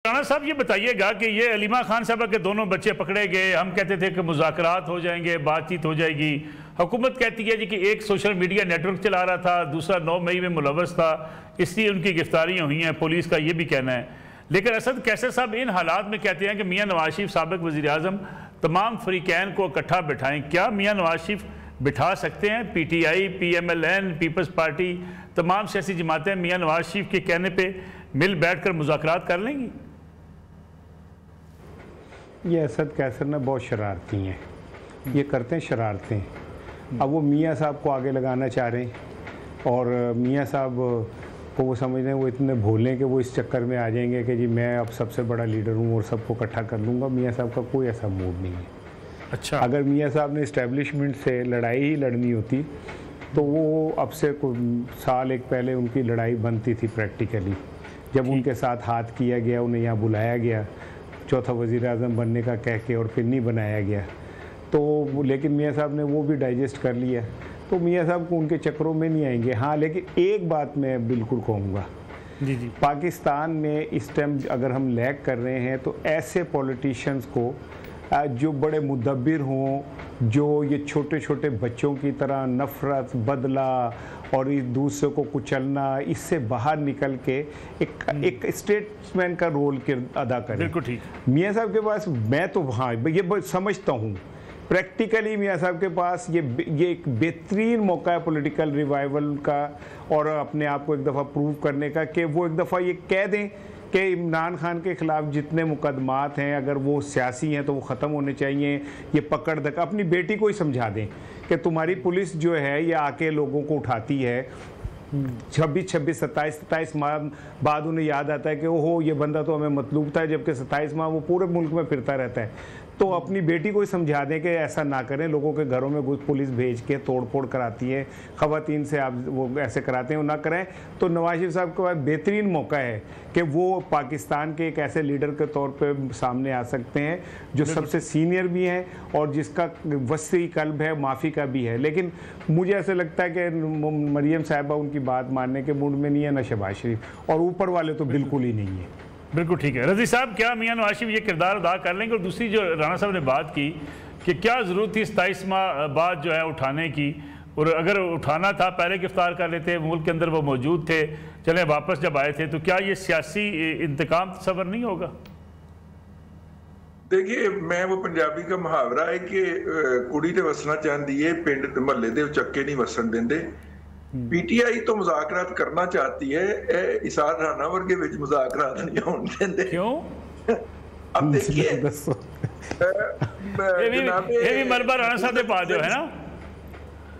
राणा साहब ये बताइएगा कि ये अलीमा खान साहब के दोनों बच्चे पकड़े गए, हम कहते थे कि मुज़ाकरात हो जाएंगे, बातचीत हो जाएगी। हुकूमत कहती है जी कि एक सोशल मीडिया नेटवर्क चला रहा था, दूसरा 9 मई में मुलव्वस था, इसलिए उनकी गिरफ्तारियाँ हुई हैं, पुलिस का ये भी कहना है। लेकिन असद कैसर साहब इन हालात में कहते हैं कि मियाँ नवाज शरीफ साबिक़ वज़ीर-ए-आज़म तमाम फ़रीक़ैन को इकट्ठा बिठाएँ। क्या मियाँ नवाज शरीफ बिठा सकते हैं? PTI, PMLN, पीपल्स पार्टी, तमाम सियासी जमातें मियाँ नवाज शरीफ के कहने पे मिल बैठ कर मुज़ाकरात कर लेंगी? ये असद कैसर ना बहुत शरारती हैं, ये करते हैं शरारतें। अब वो मियाँ साहब को आगे लगाना चाह रहे हैं और मियाँ साहब को वो समझ रहे हैं वो इतने भोले कि वो इस चक्कर में आ जाएंगे कि जी मैं अब सबसे बड़ा लीडर हूँ और सबको इकट्ठा कर लूँगा। मियाँ साहब का कोई ऐसा मूड नहीं है। अच्छा, अगर मियाँ साहब ने इस्टेब्लिशमेंट से लड़ाई ही लड़नी होती तो वो अब से साल एक पहले उनकी लड़ाई बनती थी प्रैक्टिकली, जब उनके साथ हाथ किया गया, उन्हें यहाँ बुलाया गया चौथा वज़ीर-ए-आज़म बनने का कह के और फिर नहीं बनाया गया। तो लेकिन मियाँ साहब ने वो भी डाइजेस्ट कर लिया, तो मियाँ साहब को उनके चक्करों में नहीं आएंगे। हाँ, लेकिन एक बात मैं बिल्कुल कहूँगा, जी जी, पाकिस्तान में इस टाइम अगर हम लैग कर रहे हैं तो ऐसे पॉलिटिशियंस को जो बड़े मुदब्बिर हों, जो ये छोटे छोटे बच्चों की तरह नफ़रत, बदला और इस दूसरे को कुचलना, इससे बाहर निकल के एक स्टेट्समैन का रोल अदा करें। बिल्कुल ठीक। मियाँ साहब के पास मैं तो हाँ ये समझता हूँ प्रैक्टिकली मियाँ साहब के पास ये एक बेहतरीन मौका है पॉलिटिकल रिवाइवल का और अपने आप को एक दफ़ा प्रूव करने का कि वो एक दफ़ा ये कह दें कि इमरान खान के ख़िलाफ़ जितने मुकदमात हैं अगर वो सियासी हैं तो वो ख़त्म होने चाहिए। ये पकड़ धक्का अपनी बेटी को ही समझा दें कि तुम्हारी पुलिस जो है ये आके लोगों को उठाती है, 26, 27 माह बाद उन्हें याद आता है कि ओहो ये बंदा तो हमें मतलूब था, जबकि 27 माह वो पूरे मुल्क में फिरता रहता है। तो अपनी बेटी को ही समझा दें कि ऐसा ना करें। लोगों के घरों में पुलिस भेज के तोड़ फोड़ कराती है, ख़वातीन से आप वो ऐसे कराते हैं, वो ना करें। तो नवाज शरीफ साहब के पास बेहतरीन मौका है कि वो पाकिस्तान के एक ऐसे लीडर के तौर पे सामने आ सकते हैं जो सबसे सीनियर भी हैं और जिसका वसी कल्ब है, माफ़ी का भी है। लेकिन मुझे ऐसा लगता है कि मरियम साहिबा उनकी बात मानने के मूड में नहीं है, ना शहबाज शरीफ, और ऊपर वाले तो बिल्कुल ही नहीं है। बिल्कुल ठीक है। रज़ी साहब, क्या मियाँ नवाज शरीफ ये किरदार अदा कर लेंगे? और दूसरी जो राणा साहब ने बात की कि क्या ज़रूरत थी 27 माह बाद जो है उठाने की, और अगर उठाना था पहले गिरफ्तार कर लेते, मुल्क के अंदर वो मौजूद थे, चले वापस जब आए थे, तो क्या ये सियासी इंतकाम तस्वर नहीं होगा? देखिए, मैं वो पंजाबी का मुहावरा है कि कुड़ी ते वसना चाहती है, पिंड महल्ले दे चक्के नहीं वसन देंदे। PTI तो मुज़ाकरात करना चाहती है, इसार राणा वर्गे विच मुज़ाकरात नहीं होने देंदे। क्यों? अब देखिए ये भी मरबा राणा साहब ने पा दिया है ना।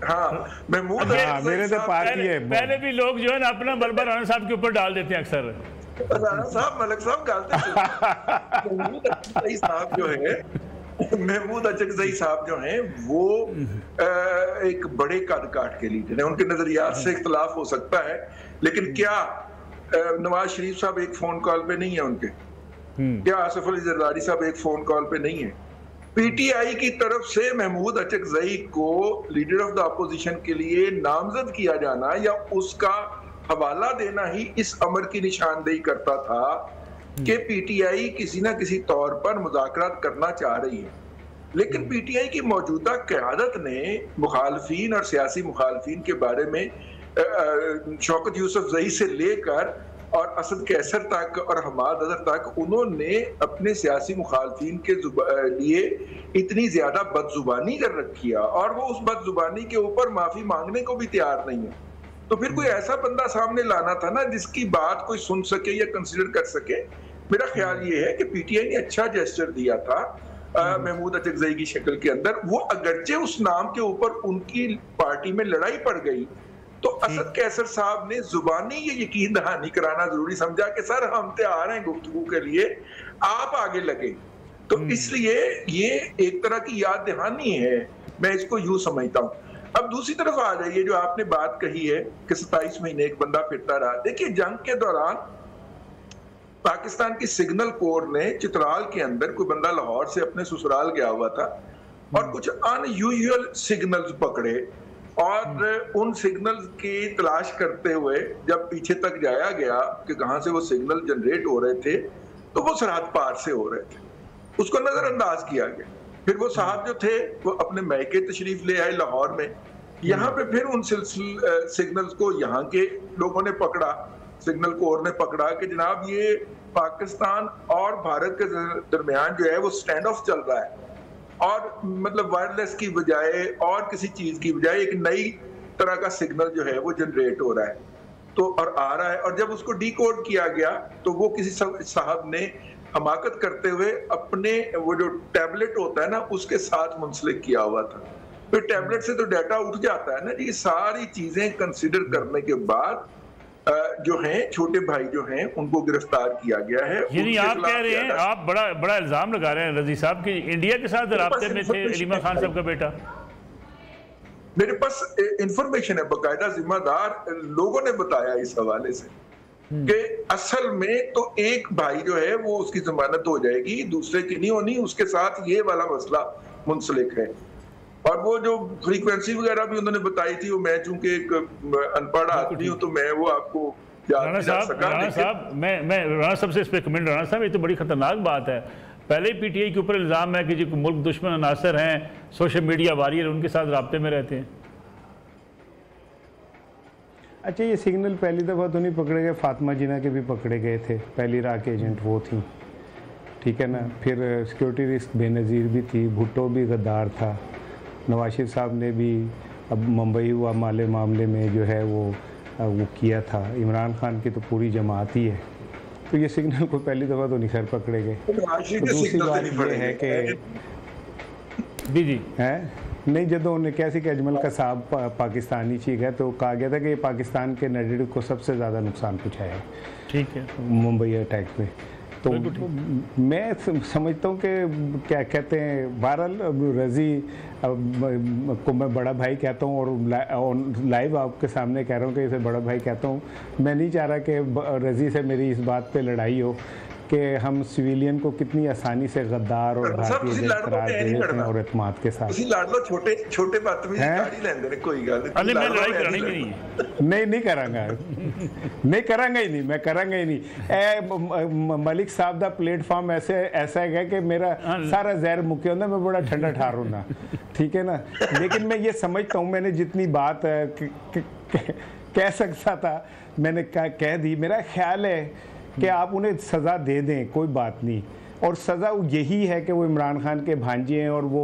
हाँ, महमूद मेरे तो पार्टी है। पहले भी लोग जो है ना अपना मरबा राणा साहब के ऊपर डाल देते हैं अक्सर। राणा साहब, मलक साहब गालते साहब जो है, महमूद अचकज़ई साहब जो हैं वो एक बड़े कद काट के लीडर हैं। उनके नजरियात से इख्तलाफ हो सकता है, लेकिन क्या नवाज शरीफ साहब एक फोन कॉल पे नहीं है उनके? क्या आसिफ अली जरदारी साहब एक फोन कॉल पे नहीं है? PTI की तरफ से महमूद अचकज़ई को लीडर ऑफ द अपोजिशन के लिए नामजद किया जाना या उसका हवाला देना ही इस अमर की निशानदेही करता था कि PTI किसी ना किसी तौर पर मुज़ाकरात करना चाह रही है। लेकिन PTI की मौजूदा क़यादत ने मुखालफीन और सियासी मुखालफीन के बारे में शौकत यूसुफज़ई से लेकर और असद कैसर तक और हमाद अजहर तक उन्होंने अपने सियासी मुखालफीन के लिए इतनी ज़्यादा बदजुबानी कर रखी है और वो उस बदजुबानी के ऊपर माफ़ी मांगने को भी तैयार नहीं है। तो फिर कोई ऐसा बंदा सामने लाना था ना जिसकी बात कोई सुन सके या कंसीडर कर सके। मेरा ख्याल ये है कि PTI ने अच्छा जेस्चर दिया था महमूद अचकज़ई की शक्ल के अंदर। वो अगरचे उस नाम के ऊपर उनकी पार्टी में लड़ाई पड़ गई, तो असद कैसर साहब ने जुबानी ये यकीन दहानी कराना जरूरी समझा कि सर हम तैयार हैं गुफ्तगू के लिए, आप आगे लगे। तो इसलिए ये एक तरह की याद दहानी है, मैं इसको यूं समझता हूँ। अब दूसरी तरफ आ जाइए, जो आपने बात कही है कि 27 महीने एक बंदा फिरता रहा। देखिए, जंग के दौरान पाकिस्तान की सिग्नल कोर ने चित्राल के अंदर कोई बंदा लाहौर से अपने ससुराल गया हुआ था और कुछ अनयूजुअल सिग्नल्स पकड़े और उन सिग्नल्स की तलाश करते हुए जब पीछे तक जाया गया कि कहां से वो सिग्नल जनरेट हो रहे थे, तो वो सरहद पार से हो रहे थे, उसको नजरअंदाज किया गया। फिर वो साहब जो थे वो अपने मैके तशरीफ ले आए लाहौर में, यहाँ पे फिर उन सिग्नल्स को यहाँ के लोगों ने पकड़ा, सिग्नल कोर ने पकड़ा कि जनाब ये पाकिस्तान और भारत के दरमियान जो है वो स्टैंड ऑफ चल रहा है, और मतलब वायरलेस की बजाय और किसी चीज की बजाय एक नई तरह का सिग्नल जो है वो जनरेट हो रहा है तो और आ रहा है। और जब उसको डिकोड किया गया तो वो किसी साहब ने हमाकत करते हुए अपने वो जो टैबलेट होता है ना उसके साथ मुंसलिक किया हुआ था। फिर टैबलेट से तो डाटा उठ जाता है ना, ये सारी चीजें कंसिडर करने के बाद जो हैं छोटे भाई जो हैं उनको गिरफ्तार किया गया है। यानी आप कह रहे हैं, आप बड़ा इल्जाम लगा रहे हैं रजी साहब कि इंडिया के साथ राब्ते में थे अलीमा खान साहब का बेटा। मेरे पास इंफॉर्मेशन है, बाकायदा जिम्मेदार लोगों ने बताया इस हवाले से कि असल में तो एक भाई जो है वो उसकी जमानत हो जाएगी, दूसरे की नहीं होनी, उसके साथ ये वाला मसला मुंसलिक है। और वो जो फ्रीक्वेंसी वगैरह भी उन्होंने बताई थी, वो मैं चूंकि एक अनपढ़ आदमी हूँ तो मैं वो आपको राणा साहब मैं राणा साहब से इस पे कमेंट, राणा साहब ये तो बड़ी खतरनाक बात है। पहले ही पीटीआई के ऊपर इल्जाम है कि जो मुल्क दुश्मन अनासर हैं, सोशल मीडिया वॉरियर, उनके साथ राब्ते में रहते हैं। अच्छा, ये सिग्नल पहली दफ़ा तो नहीं पकड़े गए, फातिमा जिन्ना के भी पकड़े गए थे, पहली राह के एजेंट वो थी, ठीक है ना। फिर सिक्योरिटी रिस्क बेनज़ीर भी थी, भुट्टो भी गद्दार था, नवाज शरीफ साहब ने भी अब मुंबई हुआ मामले में जो है वो किया था, इमरान खान की तो पूरी जमात ही है। तो ये सिग्नल को पहली दफ़ा तो नहीं खैर पकड़े गए। तो दूसरी बात ये है कि जी है नहीं, जब उन्हें कैसे कि अजमल का साहब पाकिस्तानी चीख है तो कहा गया था कि ये पाकिस्तान के नैरेटिव को सबसे ज़्यादा नुकसान पहुँचाया है, ठीक है, मुंबई अटैक में। तो मैं समझता हूँ कि क्या कहते हैं, बहरहाल रजी को मैं बड़ा भाई कहता हूँ और लाइव आपके सामने कह रहा हूँ कि इसे बड़ा भाई कहता हूँ। मैं नहीं चाह रहा कि रजी से मेरी इस बात पे लड़ाई हो कि हम सिविलियन को कितनी आसानी से गद्दार और भारतीय करार दे देते हैं और एतमाद के साथ। छोटे बात में कोई नहीं करांगा ही नहीं, मैं करांगा ही नहीं। मलिक साहब दा प्लेटफॉर्म ऐसा है कि मेरा सारा जहर मुक्के होता, मैं बड़ा ठंडा ठार हूँ ना, ठीक है ना। लेकिन मैं ये समझता हूँ मैंने जितनी बात कह सकता था मैंने कह दी। मेरा ख्याल है कि आप उन्हें सज़ा दे दें, कोई बात नहीं, और सज़ा यही है कि वो इमरान खान के भांजे हैं और वो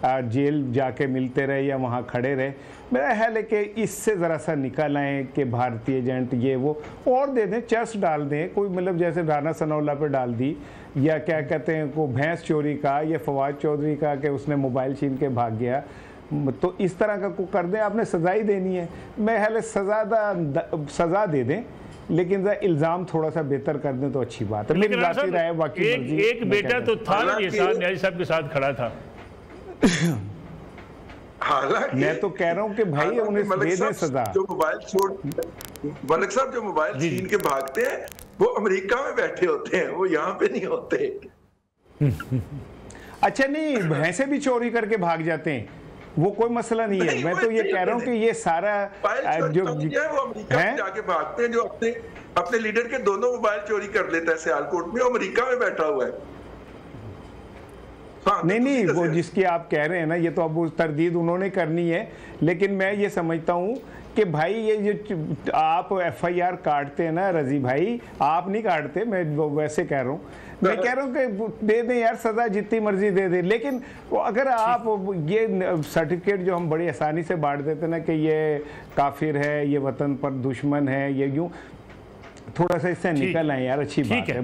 जेल जाके मिलते रहे या वहाँ खड़े रहे। मेरा ख्याल है कि इससे ज़रा सा निकल आएँ कि भारतीय एजेंट ये वो और दे दें, चर्च डाल दें, कोई मतलब जैसे राना सनाउल्लाह पे डाल दी, या क्या कहते हैं को भैंस चोरी का, या फवाद चौधरी का कि उसने मोबाइल छीन के भाग गया, तो इस तरह का को कर दें। आपने सज़ा ही देनी है, मैं ख्याल सज़ा दे दें, लेकिन इल्जाम थोड़ा सा बेहतर कर दें तो अच्छी बात है। लेकिन एक बेटा तो था न्याजी साहब के साथ खड़ा था। मैं तो कह रहा हूँ कि भाई उन्हें दे दें सजा। जो मोबाइल छोड़ मलिक साहब जो मोबाइल छीन के भागते हैं वो अमेरिका में बैठे होते हैं, वो यहाँ पे नहीं होते। अच्छा नहीं, भैंसे भी चोरी करके भाग जाते हैं, वो कोई मसला नहीं है। मैं तो ये कह रहा हूँ कि ये सारा जो वो अमेरिका में जाके भागते हैं, जो अपने लीडर के दोनों मोबाइल चोरी कर लेता है सियालकोट में, अमेरिका में बैठा हुआ है। नहीं, वो जिसकी आप कह रहे हैं ना, ये तो अब तरदीद उन्होंने करनी है, लेकिन मैं ये समझता हूँ कि भाई ये जो आप FIR काटते हैं ना रजी भाई, आप नहीं काटते, मैं वैसे कह रहा हूँ, मैं कह रहा हूँ कि दे दें यार सज़ा जितनी मर्जी दे दें, लेकिन अगर आप ये सर्टिफिकेट जो हम बड़ी आसानी से बांट देते ना कि ये काफिर है, ये वतन पर दुश्मन है, ये यूँ, थोड़ा सा इससे निकल आए यार, अच्छी बात है।